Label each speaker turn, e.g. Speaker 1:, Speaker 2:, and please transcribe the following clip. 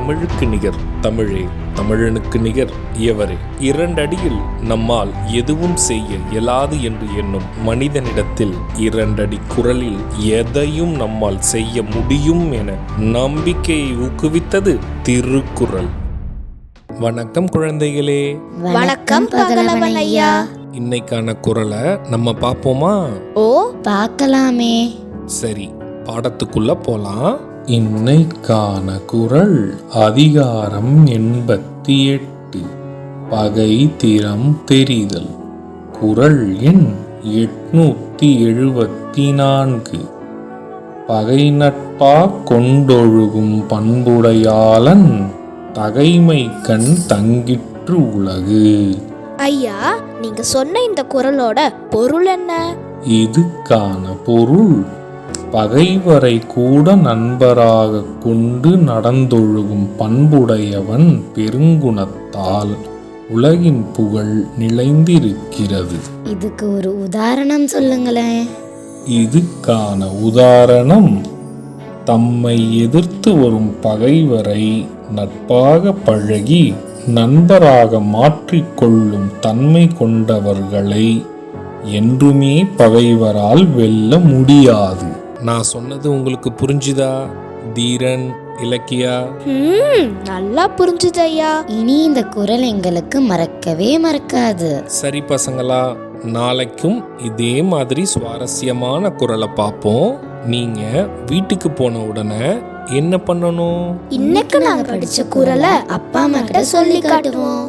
Speaker 1: தமிழுக்கு நிகர் தமிழே, தமிழனுக்கு நிகர் எவரே. 2 அடியில் நம்மால் எதுவும் செய்ய இயலாது என்று எண்ணும் மனிதனிடத்தில் 2 அடி குரலில் எதையும் நம்மால் செய்ய முடியும் என நம்பிக்கையை ஊக்குவித்தது திருக்குறள். வணக்கம் குழந்தைகளே.
Speaker 2: வணக்கம் பகலவன் ஐயா.
Speaker 1: இன்னைக்கான குறளை நம்ம பார்ப்போமா?
Speaker 2: ஓ, பார்க்கலாமே.
Speaker 1: சரி, பாடத்துக்குள்ள போலாம். இன்னைக்கான குறள் அதிகாரம் 88, பகை திறம் தெரிதல். குறள் எண் 874. பகை நட்பா கொண்டொழுகும் பண்புடையாளன் தகைமை கண் தங்கிற்று உலகு.
Speaker 2: ஐயா, நீங்க சொன்ன இந்த குறளோட பொருள் என்ன?
Speaker 1: இதுக்கான பொருள், பகைவரை கூட நண்பராக கொண்டு நடந்தொழுகும் பண்புடையவன் பெருங்குணத்தால் உலகின் புகழ் நிலைந்திருக்கிறது.
Speaker 2: இதுக்கு ஒரு உதாரணம் சொல்லுங்களேன்.
Speaker 1: இதுக்கான உதாரணம், தம்மை எதிர்த்து வரும் பகைவரை நட்பாக பழகி நண்பராக மாற்றிக்கொள்ளும் தன்மை கொண்டவர்களை என்றுமே பகைவரால் வெல்ல முடியாது. நான் சொன்னது உங்களுக்கு புரிஞ்சுதா தீரன், இலக்கியா?
Speaker 2: நல்லா புரிஞ்சுது ஐயா. இனி இந்த குறள் எங்களுக்கு மறக்கவே மறக்காது.
Speaker 1: சரி பசங்களா, நாளைக்கும் இதே மாதிரி சுவாரஸ்யமான குறளை பார்ப்போம். நீங்க வீட்டுக்கு போன உடனே என்ன பண்ணணும்?
Speaker 2: இன்னைக்கு நாங்க படிச்ச குறளை அப்பா அம்மா கிட்ட சொல்லி காட்டுவோம்.